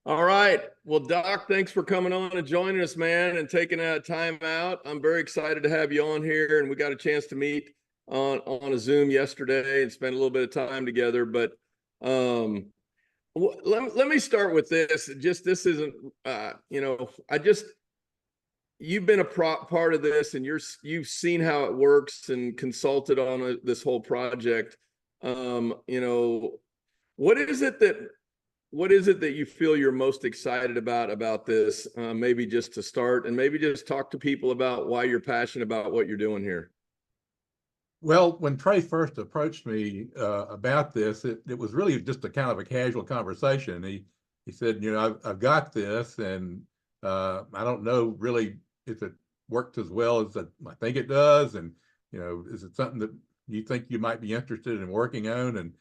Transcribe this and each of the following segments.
All right. Well, Doc, thanks for coming on and joining us, man, and taking time out. I'm very excited to have you on here, and we got a chance to meet on a Zoom yesterday and spend a little bit of time together. But um, let me start with this. Just this isn't, I just you've been a part of this, and you've seen how it works and consulted on this whole project. You know, what is it that what is it that you feel you're most excited about this? Maybe just to start, and maybe just talk to people about why you're passionate about what you're doing here. Well, when Trey first approached me about this, it was really just a kind of a casual conversation. He said, I've got this, and I don't know really if it worked as well as I think it does, and is it something that you think you might be interested in working on? And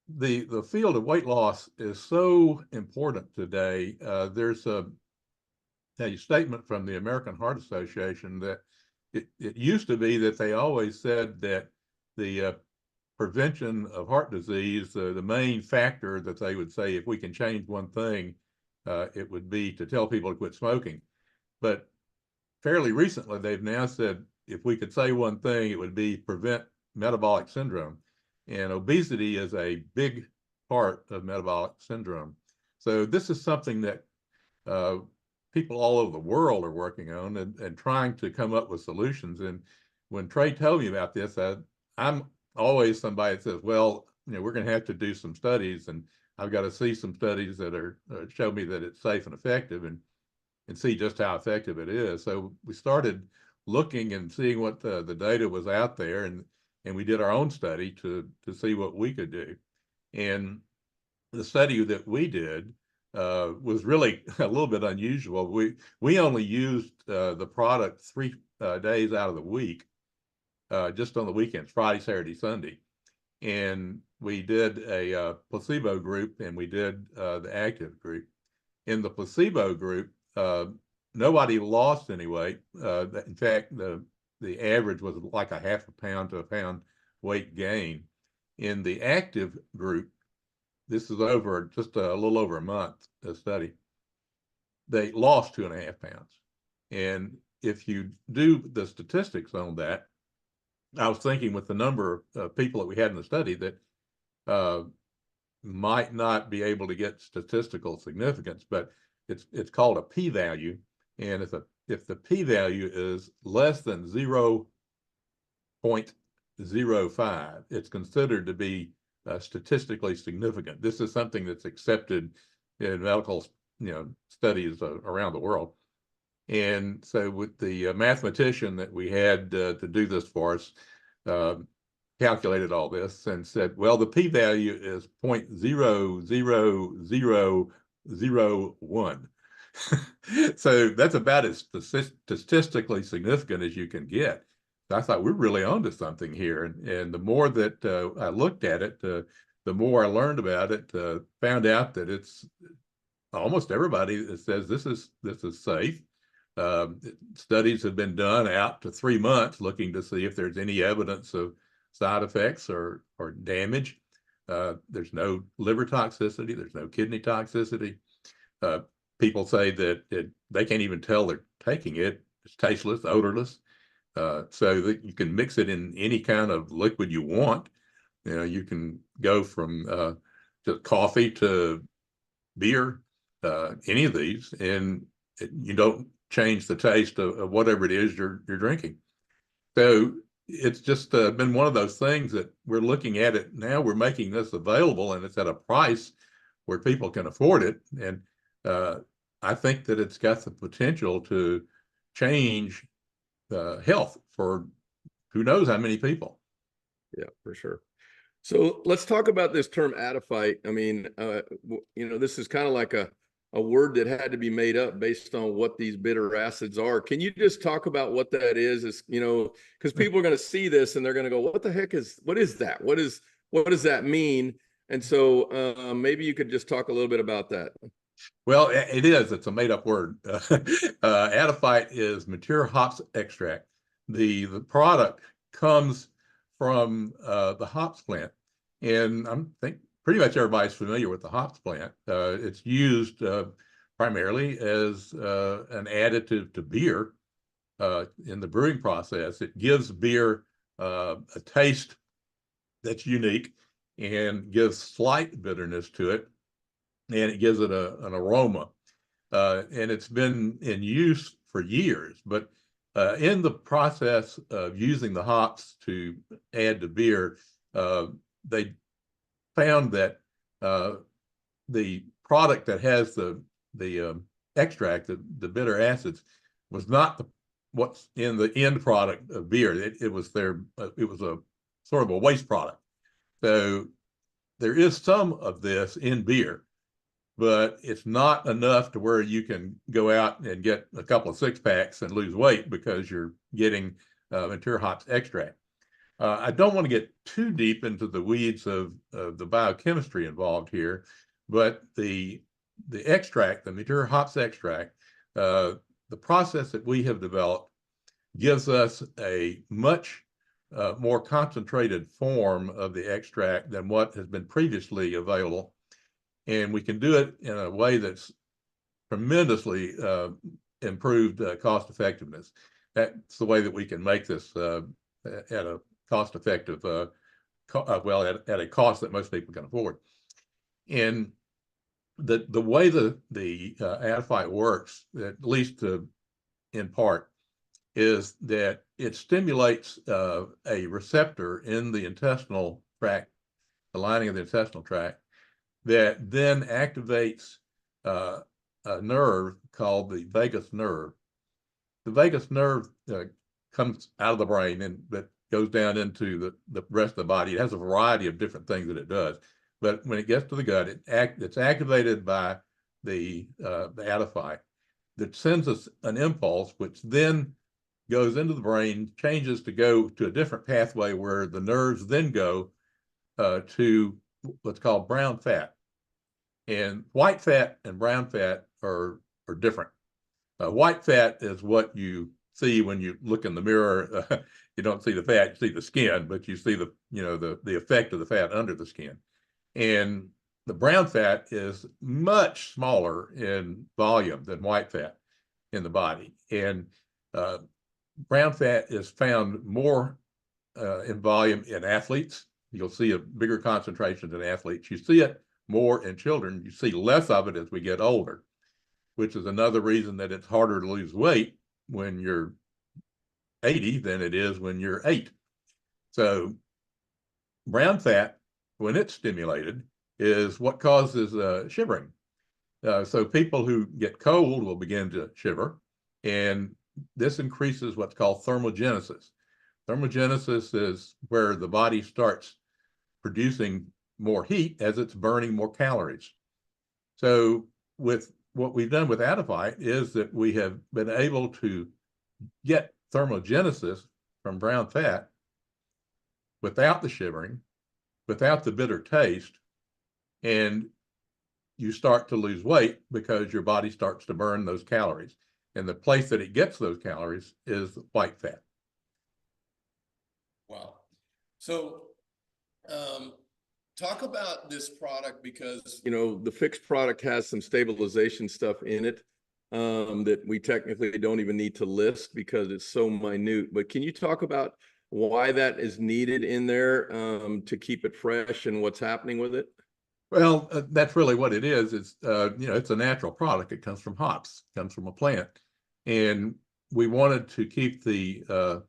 the field of weight loss is so important today. There's a statement from the American Heart Association that it used to be that they always said that the prevention of heart disease, the main factor that they would say, if we can change one thing, it would be to tell people to quit smoking. But fairly recently, they've now said, if we could say one thing, it would be prevent metabolic syndrome. And obesity is a big part of metabolic syndrome. So this is something that uh, people all over the world are working on and trying to come up with solutions. And when Trey told me about this, I'm always somebody that says, well, we're going to have to do some studies, and I've got to see some studies that are show me that it's safe and effective, and see just how effective it is. So we started looking and seeing what the data was out there, and we did our own study to see what we could do. And the study that we did was really a little bit unusual. We only used the product 3 days out of the week, just on the weekends, Friday, Saturday, Sunday. And we did a placebo group, and we did the active group. In the placebo group, nobody lost any weight. In fact, the average was like a half a pound to a pound weight gain. In the active group, this is over just a little over a month study, they lost 2.5 pounds. And if you do the statistics on that, I was thinking with the number of people that we had in the study that might not be able to get statistical significance, but it's called a p-value. And if the p-value is less than 0.05, it's considered to be statistically significant. This is something that's accepted in medical, studies around the world. And so with the mathematician that we had to do this for us, calculated all this and said, well, the p-value is 0.00001. So that's about as statistically significant as you can get. I thought we're really onto something here. And the more that I looked at it, the more I learned about it, found out that it's almost everybody that says this is safe. Studies have been done out to 3 months looking to see if there's any evidence of side effects or damage. There's no liver toxicity. There's no kidney toxicity. People say that they can't even tell they're taking it. It's tasteless, odorless. So that you can mix it in any kind of liquid you want. You can go from just coffee to beer, any of these, and you don't change the taste of whatever it is you're drinking. So it's just been one of those things that we're looking at it now. We're making this available, and it's at a price where people can afford it. And I think that it's got the potential to change health for who knows how many people. Yeah, for sure. So let's talk about this term Adaphyte. I mean, this is kind of like a word that had to be made up based on what these bitter acids are. Can you just talk about what that is? Because people are going to see this and they're going to go, what the heck what is that? What does that mean? And so maybe you could just talk a little bit about that. Well, it's a made up word. Adaphyte is mature hops extract. The product comes from the hops plant. And I think pretty much everybody's familiar with the hops plant. It's used primarily as an additive to beer in the brewing process. It gives beer a taste that's unique and gives slight bitterness to it, and it gives it an aroma. And it's been in use for years, but in the process of using the hops to add to beer, they found that the product that has the extract, the bitter acids, was not what's in the end product of beer. It was it was a sort of a waste product. So there is some of this in beer, but it's not enough to where you can go out and get a couple of six packs and lose weight because you're getting mature hops extract. I don't want to get too deep into the weeds of the biochemistry involved here, but the extract, the mature hops extract, the process that we have developed gives us a much more concentrated form of the extract than what has been previously available. And we can do it in a way that's tremendously improved cost effectiveness. That's the way that we can make this at a cost effective, well, at a cost that most people can afford. And the way the Adaphyte works, at least in part, is that it stimulates a receptor in the intestinal tract, the lining of the intestinal tract, that then activates a nerve called the vagus nerve. The vagus nerve comes out of the brain and that goes down into the rest of the body. It has a variety of different things that it does. But when it gets to the gut, it's activated by the Adaphyte that sends us an impulse, which then goes into the brain, changes to go to a different pathway where the nerves then go to what's called brown fat. And white fat and brown fat are different. White fat is what you see when you look in the mirror. You don't see the fat, you see the skin, but you see the effect of the fat under the skin. And the brown fat is much smaller in volume than white fat in the body. And brown fat is found more in volume in athletes. You'll see a bigger concentration in athletes. You see it more in children. You see less of it as we get older, which is another reason that it's harder to lose weight when you're 80 than it is when you're 8. So brown fat, when it's stimulated, is what causes shivering. So people who get cold will begin to shiver, and this increases what's called thermogenesis. Thermogenesis is where the body starts producing more heat as it's burning more calories. So with what we've done with Adaphyte is that we have been able to get thermogenesis from brown fat without the shivering, without the bitter taste, and you start to lose weight because your body starts to burn those calories. And the place that it gets those calories is white fat. Wow. So talk about this product, because the fixed product has some stabilization stuff in it that we technically don't even need to list because it's so minute. But can you talk about why that is needed in there to keep it fresh and what's happening with it? Well, that's really what it is. It's it's a natural product. It comes from hops, it comes from a plant, and we wanted to keep the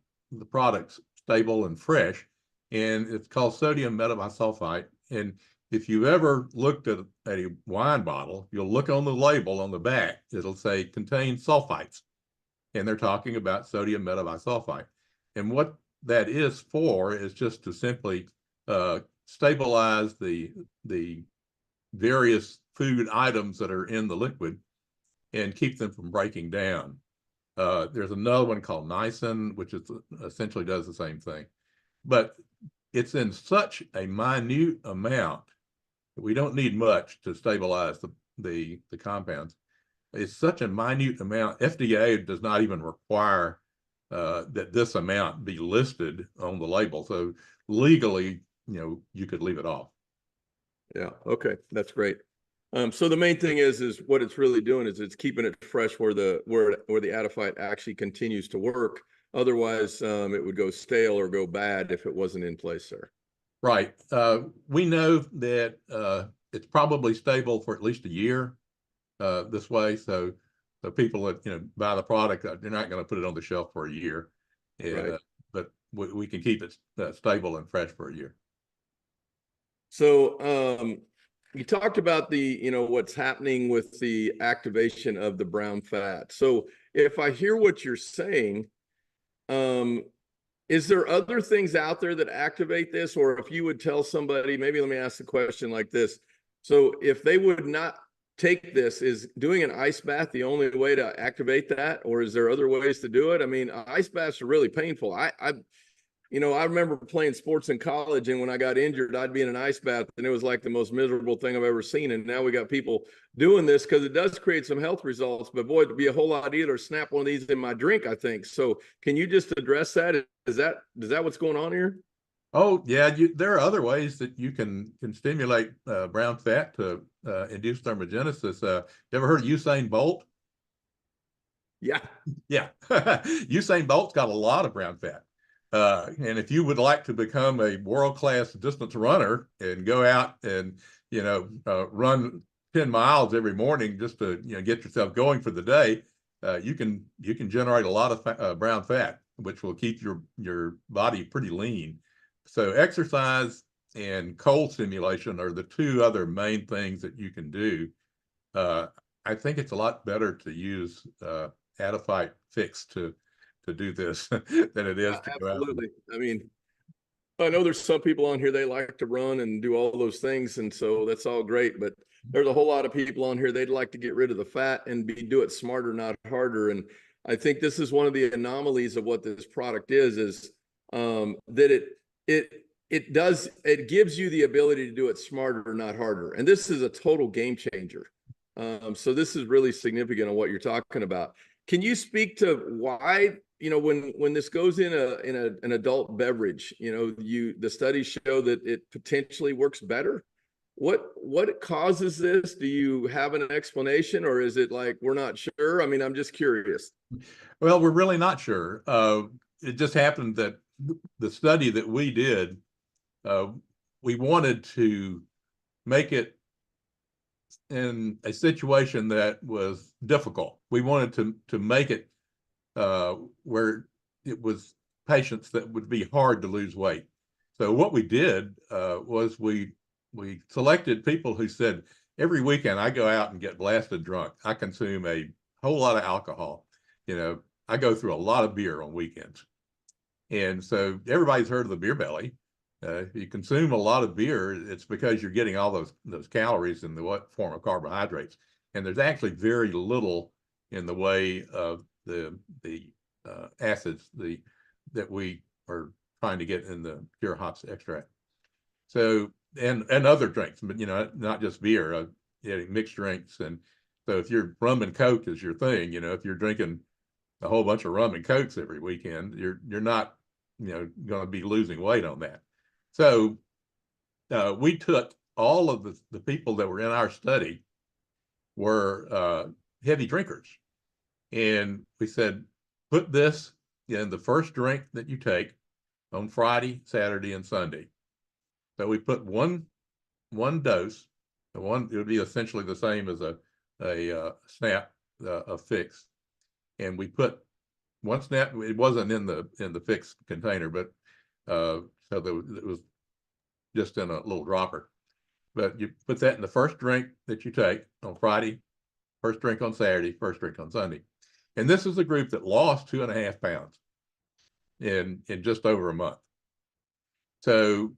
products stable and fresh, and it's called sodium metabisulfite. And if you've ever looked at a wine bottle, you'll look on the label on the back. It'll say contains sulfites, and they're talking about sodium metabisulfite. And what that is for is just to simply stabilize the various food items that are in the liquid and keep them from breaking down. There's another one called niacin, which is essentially does the same thing, but it's in such a minute amount that we don't need much to stabilize the compounds. It's such a minute amount. FDA does not even require that this amount be listed on the label. So legally, you could leave it off. Yeah. Okay. That's great. So the main thing is what it's really doing is it's keeping it fresh where the Adaphyte actually continues to work. Otherwise, it would go stale or go bad if it wasn't in place there. Right. We know that it's probably stable for at least a year this way. So people that buy the product, they're not going to put it on the shelf for a year, and Right. but we can keep it stable and fresh for a year. So you talked about what's happening with the activation of the brown fat. So if I hear what you're saying, um, is there other things out there that activate this? Or if you would tell somebody, maybe let me ask the question like this. So if they would not take this, is doing an ice bath the only way to activate that? Or is there other ways to do it? I mean, ice baths are really painful. I remember playing sports in college, and when I got injured, I'd be in an ice bath, and it was like the most miserable thing I've ever seen. And now we got people doing this because it does create some health results. But boy, it'd be a whole lot easier to snap one of these in my drink, I think. So, can you just address that? Is that what's going on here? Oh yeah, there are other ways that you can stimulate brown fat to induce thermogenesis. You ever heard of Usain Bolt? Yeah. Yeah, Usain Bolt's got a lot of brown fat. And if you would like to become a world-class distance runner and go out and run 10 miles every morning just to get yourself going for the day, you can generate a lot of brown fat, which will keep your body pretty lean. So exercise and cold stimulation are the two other main things that you can do. I think it's a lot better to use Adaphyte fix to do this than it is to go out. Absolutely. I mean, I know there's some people on here, they like to run and do all those things, and so that's all great. But there's a whole lot of people on here, they'd like to get rid of the fat and do it smarter, not harder. And I think this is one of the anomalies of what this product is that it gives you the ability to do it smarter, not harder. And this is a total game changer. So this is really significant on what you're talking about. Can you speak to why, when this goes in an adult beverage, the studies show that it potentially works better? What causes this? Do you have an explanation, or is it like we're not sure? I mean, I'm just curious. Well, we're really not sure. It just happened that the study that we did, uh, we wanted to make it in a situation that was difficult. We wanted to make it where it was patients that would be hard to lose weight. So what we did was we selected people who said, every weekend I go out and get blasted drunk. I consume a whole lot of alcohol. I go through a lot of beer on weekends. And so everybody's heard of the beer belly. If you consume a lot of beer, it's because you're getting all those calories in the form of carbohydrates. And there's actually very little in the way of the acids that we are trying to get in the pure hops extract. So and other drinks, but not just beer, mixed drinks. And so if you're rum and coke is your thing, if you're drinking a whole bunch of rum and cokes every weekend, you're not going to be losing weight on that. So we took all of the people that were in our study were heavy drinkers, and we said, put this in the first drink that you take on Friday, Saturday, and Sunday. So we put one dose. It would be essentially the same as a snap of fix, and we put one snap. It wasn't in the fixed container, but so it was just in a little dropper. But you put that in the first drink that you take on Friday, first drink on Saturday, first drink on Sunday. And this is a group that lost 2.5 pounds in just over a month. So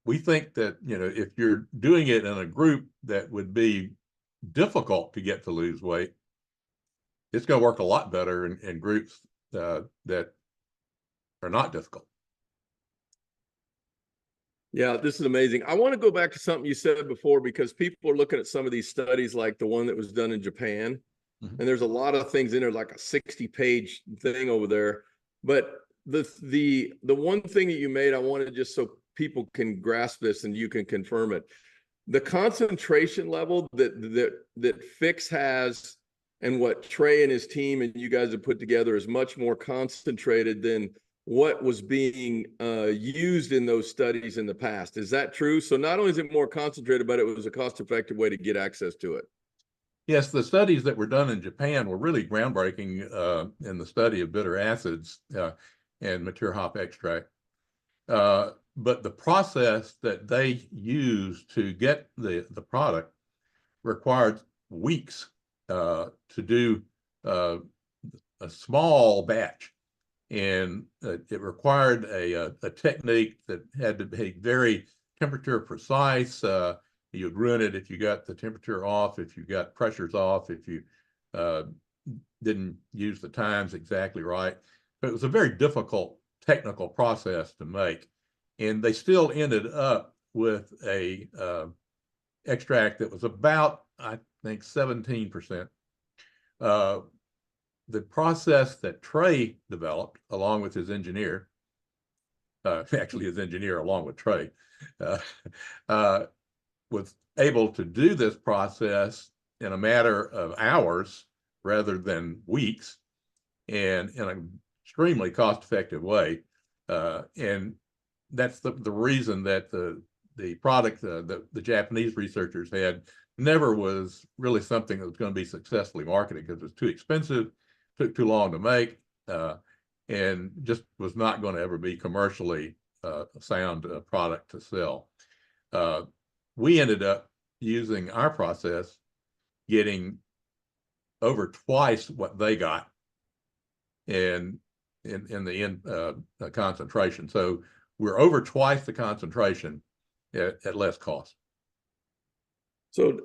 we think that, if you're doing it in a group that would be difficult to get to lose weight, it's going to work a lot better in groups that are not difficult. Yeah, this is amazing. I want to go back to something you said before, because people are looking at some of these studies like the one that was done in Japan. Mm-hmm. And there's a lot of things in there, like a 60-page thing over there. But the one thing that you made, I wanted just so people can grasp this and you can confirm it. the concentration level that Fix has and what Trey and his team and you guys have put together is much more concentrated than what was being used in those studies in the past. Is that true? So not only is it more concentrated, but it was a cost-effective way to get access to it. Yes, the studies that were done in Japan were really groundbreaking in the study of bitter acids and mature hop extract. But the process that they used to get the product required weeks to do a small batch. And it required a technique that had to be very temperature precise. You'd ruin it if you got the temperature off, if you got pressures off, if you didn't use the times exactly right. But it was a very difficult technical process to make. And they still ended up with a extract that was about, I think, 17%. The process that Trey developed, along with his engineer, actually his engineer along with Trey, was able to do this process in a matter of hours rather than weeks, and in an extremely cost-effective way. And that's the reason that the product the Japanese researchers had never was really something that was going to be successfully marketed, because it was too expensive, took too long to make, and just was not going to ever be commercially sound product to sell. We ended up using our process, getting over twice what they got in the end concentration. So we're over twice the concentration at less cost. So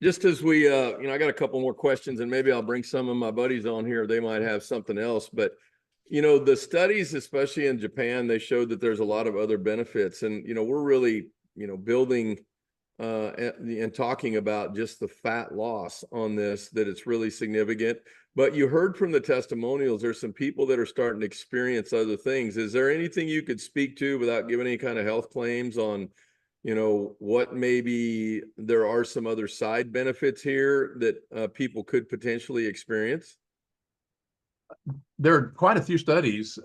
just as we, I got a couple more questions, and maybe I'll bring some of my buddies on here. They might have something else, but the studies, especially in Japan, they showed that there's a lot of other benefits, and we're really, building and talking about just the fat loss on this, that it's really significant. But you heard from the testimonials, there's some people that are starting to experience other things. Is there anything you could speak to without giving any kind of health claims on, what maybe there are some other side benefits here that people could potentially experience? There are quite a few studies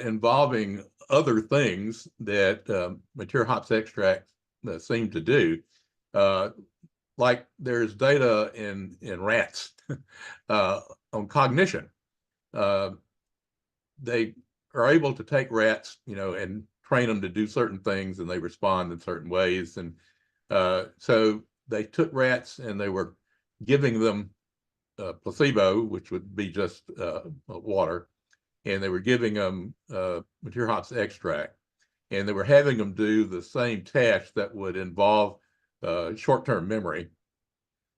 involving other things that mature hops extract seem to do. Like there's data in rats on cognition. They are able to take rats, and train them to do certain things, and they respond in certain ways. And so they took rats and they were giving them placebo, which would be just water, and they were giving them mature hops extract, and they were having them do the same task that would involve short-term memory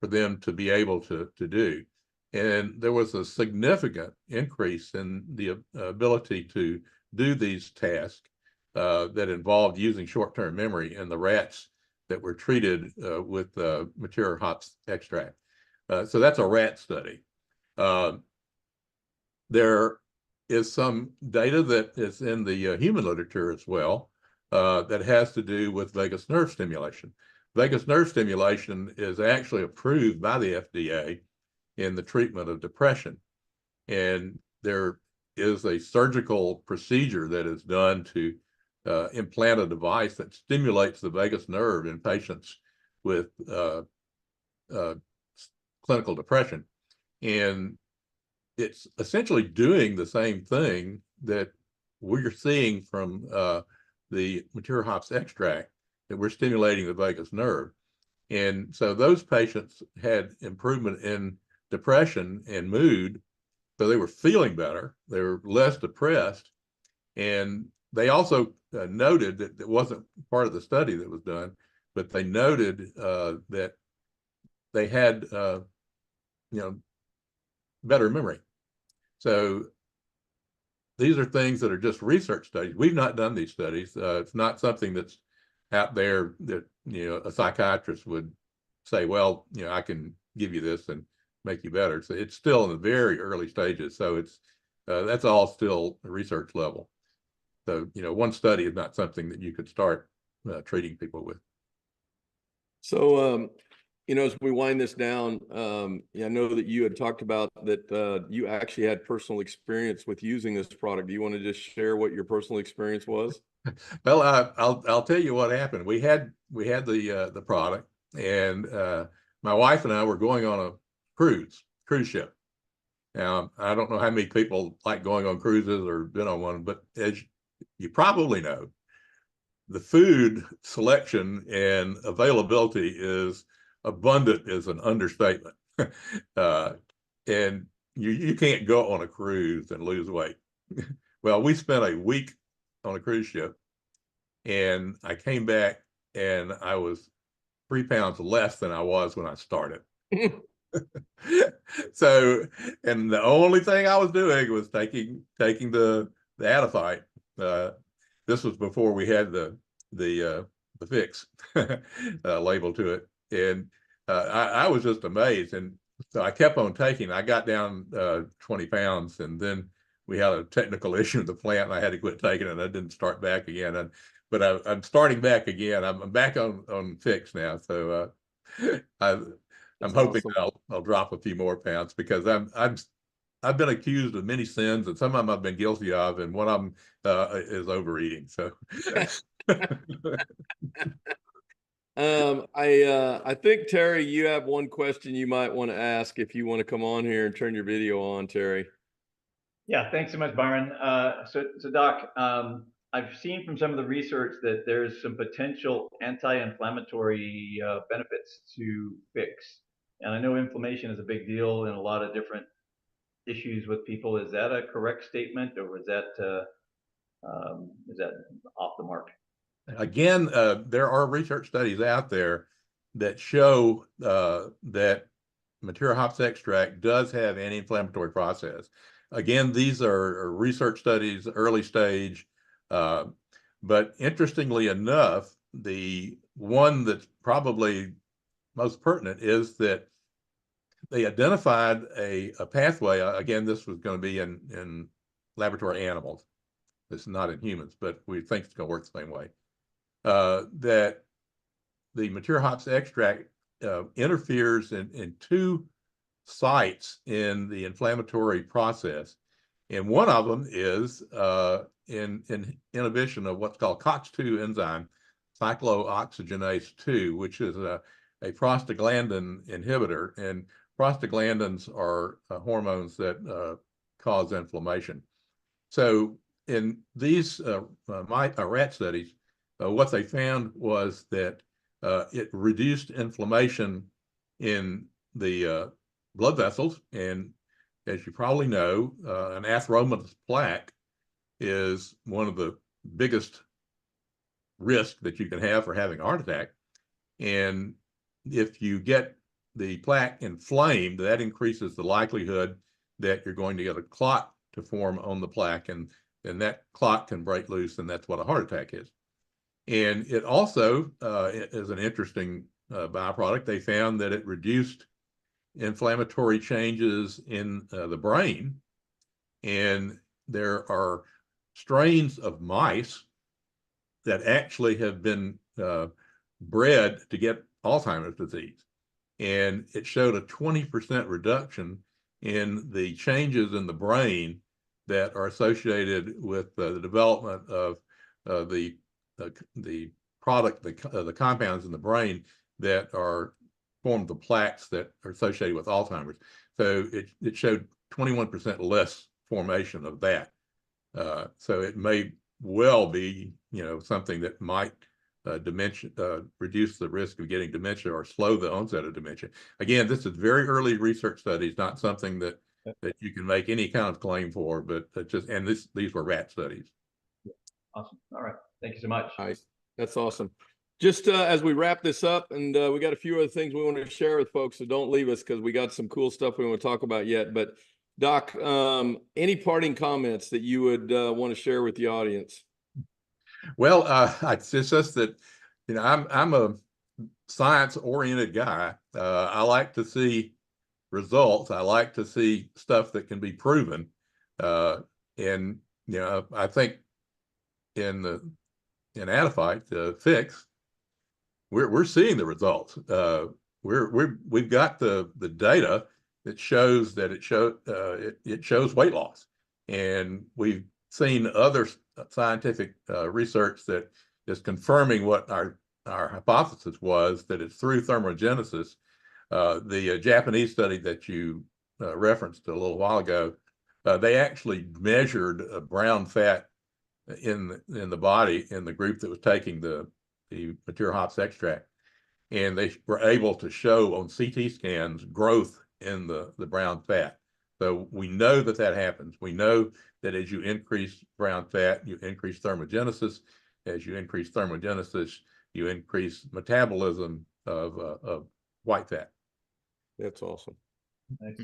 for them to be able to do. And there was a significant increase in the ability to do these tasks that involved using short-term memory in the rats that were treated with mature hops extract. So that's a rat study. There is some data that is in the human literature as well that has to do with vagus nerve stimulation. Vagus nerve stimulation is actually approved by the FDA in the treatment of depression. And there is a surgical procedure that is done to implant a device that stimulates the vagus nerve in patients with clinical depression. And it's essentially doing the same thing that we're seeing from the mature hops extract, that we're stimulating the vagus nerve. And so those patients had improvement in depression and mood. So they were feeling better. They were less depressed. And they also noted that it wasn't part of the study that was done, but they noted that they had, better memory. So these are things that are just research studies. We've not done these studies. It's not something that's out there that, a psychiatrist would say, well, I can give you this and make you better. So it's still in the very early stages. So it's that's all still research level. So, one study is not something that you could start treating people with. So, as we wind this down, I know that you had talked about that you actually had personal experience with using this product. Do you want to just share what your personal experience was? Well, I'll tell you what happened. We had the product, and my wife and I were going on a cruise ship. Now, I don't know how many people like going on cruises or been on one, but as you probably know, the food selection and availability is abundant is an understatement. uh, and you can't go on a cruise and lose weight. Well, we spent a week on a cruise ship, and I came back and I was 3 pounds less than I was when I started. So, and the only thing I was doing was taking the Adaphyte. Uh, this was before we had the fix label to it, and I was just amazed. And so I kept on taking. I got down 20 pounds, and then we had a technical issue with the plant, and I had to quit taking it. And I didn't start back again. But I'm starting back again. I'm back on fix now. So I'm That's hoping awesome. that I'll drop a few more pounds, because I've been accused of many sins, and some of them I've been guilty of, and one of them is overeating. So I think Terry, you have one question you might want to ask if you want to come on here and turn your video on, Terry. Yeah, thanks so much, Byron. So Doc, I've seen from some of the research that there's some potential anti-inflammatory benefits to fix, and I know inflammation is a big deal in a lot of different issues with people. Is that a correct statement, or is that off the mark? again, there are research studies out there that show that material hops extract does have anti-inflammatory process. Again, these are research studies, early stage, but interestingly enough, the one that's probably most pertinent is that they identified a pathway. Again, this was going to be in laboratory animals. It's not in humans, but we think it's going to work the same way. That the material hops extract interferes in two sites in the inflammatory process. And one of them is in inhibition of what's called COX-2 enzyme, cyclooxygenase 2, which is a prostaglandin inhibitor. And prostaglandins are hormones that cause inflammation. So in these rat studies, what they found was that it reduced inflammation in the blood vessels. And as you probably know, an atheromatous plaque is one of the biggest risks that you can have for having a heart attack. And if you get the plaque inflamed, that increases the likelihood that you're going to get a clot to form on the plaque, and that clot can break loose, and that's what a heart attack is. And it also is an interesting byproduct. They found that it reduced inflammatory changes in the brain, and there are strains of mice that actually have been bred to get Alzheimer's disease, and it showed a 20% reduction in the changes in the brain that are associated with the development of the product, the compounds in the brain that form the plaques that are associated with Alzheimer's. So it showed 21% less formation of that. So it may well be, something that might reduce the risk of getting dementia or slow the onset of dementia. Again, this is very early research studies, not something that you can make any kind of claim for, but these were rat studies. Awesome. All right. Thank you so much. Nice. That's awesome. Just as we wrap this up, and we got a few other things we want to share with folks, so don't leave us, because we got some cool stuff we want to talk about yet. But Doc, any parting comments that you would want to share with the audience? Well, it's just that, I'm a science-oriented guy. I like to see results. I like to see stuff that can be proven. And I think in Adaphyte, the fix, we're seeing the results. We've got the data that shows that it shows weight loss, and we've seen other scientific research that is confirming what our hypothesis was, that it's through thermogenesis. The Japanese study that you referenced a little while ago, they actually measured brown fat in the body in the group that was taking the mature hops extract, and they were able to show on CT scans growth in the brown fat. So we know that happens. We know that as you increase brown fat, you increase thermogenesis. As you increase thermogenesis, you increase metabolism of white fat. That's awesome. Nice.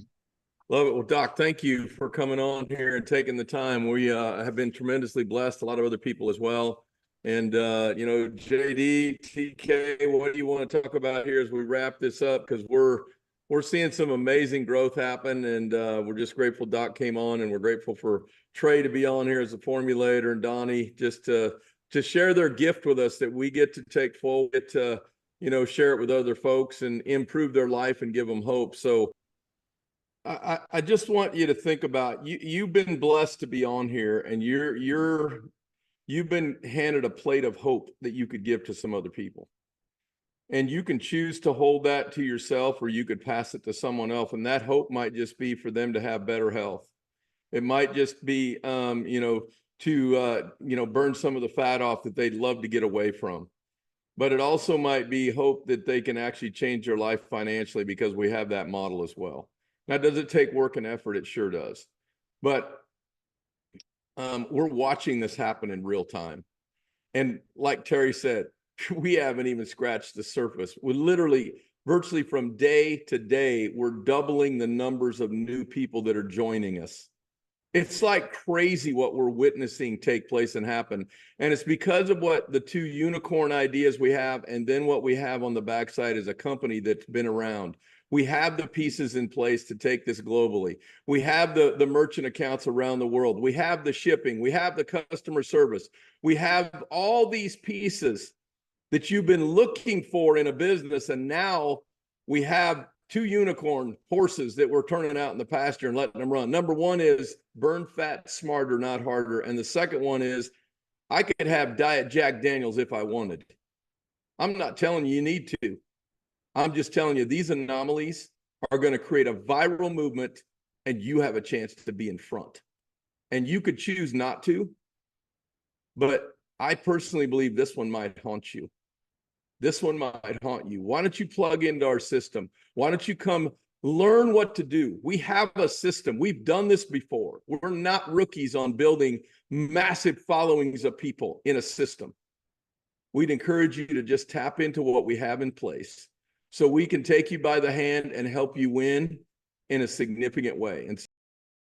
Love it. Well, Doc, thank you for coming on here and taking the time. We have been tremendously blessed, a lot of other people as well. And, you know, JD, TK, what do you want to talk about here as we wrap this up? Because we're seeing some amazing growth happen, and we're just grateful Doc came on, and we're grateful for Trey to be on here as a formulator, and Donnie just to share their gift with us that we get to take forward, get to, you know, share it with other folks and improve their life and give them hope. So I just want you to think about, you've been blessed to be on here, and you've been handed a plate of hope that you could give to some other people. And you can choose to hold that to yourself, or you could pass it to someone else. And that hope might just be for them to have better health. It might just be, you know, to, you know, burn some of the fat off that they'd love to get away from. But it also might be hope that they can actually change their life financially, because we have that model as well. Now, does it take work and effort? It sure does. But we're watching this happen in real time. And like Terry said, we haven't even scratched the surface. We literally, virtually from day to day, we're doubling the numbers of new people that are joining us. It's like crazy what we're witnessing take place and happen. And it's because of what the two unicorn ideas we have, and then what we have on the backside is a company that's been around. We have the pieces in place to take this globally. We have the merchant accounts around the world. We have the shipping. We have the customer service. We have all these pieces that you've been looking for in a business. And now we have two unicorn horses that we're turning out in the pasture and letting them run. Number one is burn fat smarter, not harder. And the second one is I could have Diet Jack Daniels if I wanted. I'm not telling you need to. I'm just telling you, these anomalies are going to create a viral movement, and you have a chance to be in front. And you could choose not to, but I personally believe this one might haunt you. This one might haunt you. Why don't you plug into our system? Why don't you come learn what to do? We have a system. We've done this before. We're not rookies on building massive followings of people in a system. We'd encourage you to just tap into what we have in place, so we can take you by the hand and help you win in a significant way. And